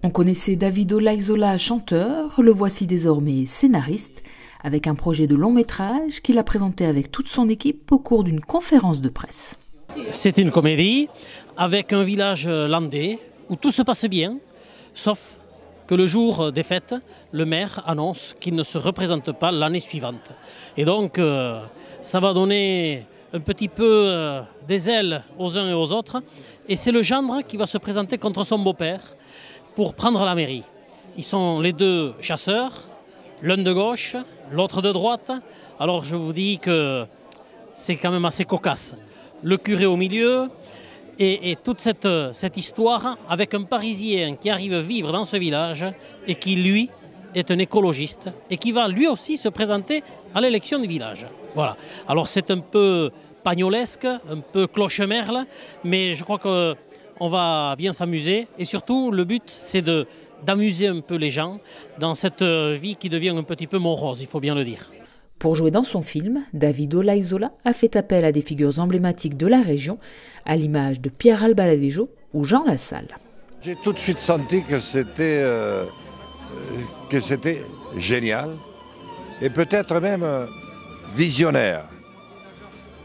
On connaissait Davido Laizola, chanteur, le voici désormais scénariste, avec un projet de long métrage qu'il a présenté avec toute son équipe au cours d'une conférence de presse. C'est une comédie avec un village landais où tout se passe bien, sauf que le jour des fêtes, le maire annonce qu'il ne se représente pas l'année suivante. Et donc, ça va donner un petit peu des ailes aux uns et aux autres. Et c'est le gendre qui va se présenter contre son beau-père pour prendre la mairie. Ils sont les deux chasseurs, l'un de gauche, l'autre de droite. Alors je vous dis que c'est quand même assez cocasse. Le curé au milieu et toute cette histoire avec un Parisien qui arrive vivre dans ce village et qui, lui, est un écologiste et qui va lui aussi se présenter à l'élection du village. Voilà. Alors c'est un peu pagnolesque, un peu cloche-merle, mais je crois qu'on va bien s'amuser et surtout le but c'est d'amuser un peu les gens dans cette vie qui devient un petit peu morose, il faut bien le dire. Pour jouer dans son film, Davido Laizola a fait appel à des figures emblématiques de la région, à l'image de Pierre Albaladejo ou Jean Lassalle. J'ai tout de suite senti que c'était génial et peut-être même visionnaire.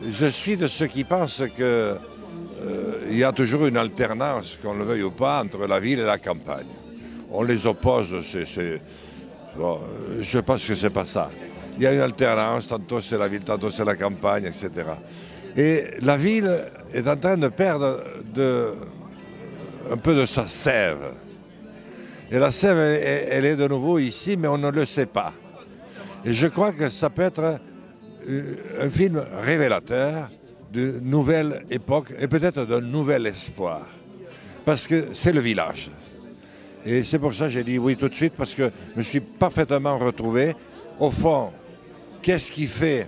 Je suis de ceux qui pensent qu'il y a toujours une alternance, qu'on le veuille ou pas, entre la ville et la campagne. On les oppose, bon, je pense que c'est pas ça. Il y a une alternance, tantôt c'est la ville, tantôt c'est la campagne, etc. Et la ville est en train de perdre un peu de sa sève. Et la sève, elle est de nouveau ici, mais on ne le sait pas. Et je crois que ça peut être un film révélateur d'une nouvelle époque et peut-être d'un nouvel espoir. Parce que c'est le village. Et c'est pour ça que j'ai dit oui tout de suite, parce que je me suis parfaitement retrouvé. Au fond, qu'est-ce qui fait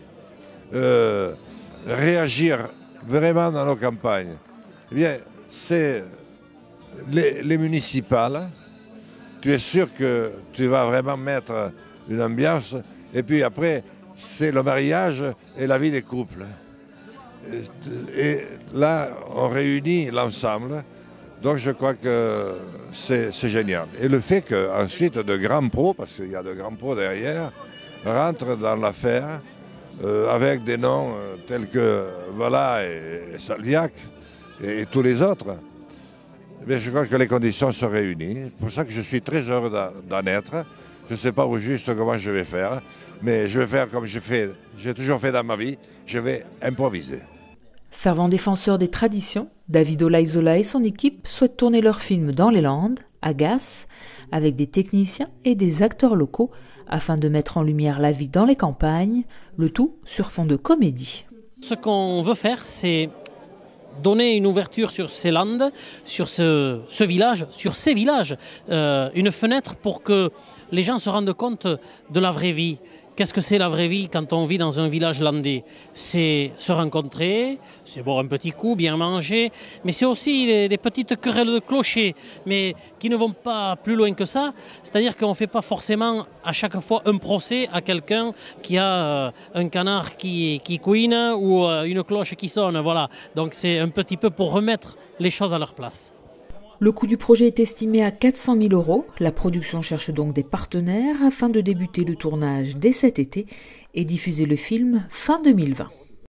réagir vraiment dans nos campagnes? Eh bien, c'est les municipales. Tu es sûr que tu vas vraiment mettre une ambiance. Et puis après, c'est le mariage et la vie des couples. Et là, on réunit l'ensemble. Donc je crois que c'est génial. Et le fait qu'ensuite de grands pros, parce qu'il y a de grands pros derrière, rentrent dans l'affaire avec des noms tels que Voilà et Salviac et tous les autres, mais je crois que les conditions sont réunies. C'est pour ça que je suis très heureux d'en être. Je ne sais pas au juste comment je vais faire, mais je vais faire comme j'ai toujours fait dans ma vie, je vais improviser. Fervent défenseur des traditions, Davido Laizola et son équipe souhaitent tourner leur film dans les Landes, à Gasse, avec des techniciens et des acteurs locaux, afin de mettre en lumière la vie dans les campagnes, le tout sur fond de comédie. Ce qu'on veut faire, c'est donner une ouverture sur ces landes, sur ce village, sur ces villages, une fenêtre pour que les gens se rendent compte de la vraie vie. Qu'est-ce que c'est la vraie vie quand on vit dans un village landais? C'est se rencontrer, c'est boire un petit coup, bien manger, mais c'est aussi les petites querelles de clocher, mais qui ne vont pas plus loin que ça. C'est-à-dire qu'on ne fait pas forcément à chaque fois un procès à quelqu'un qui a un canard qui couine ou une cloche qui sonne. Voilà. Donc c'est un petit peu pour remettre les choses à leur place. Le coût du projet est estimé à 400 000 €. La production cherche donc des partenaires afin de débuter le tournage dès cet été et diffuser le film fin 2020.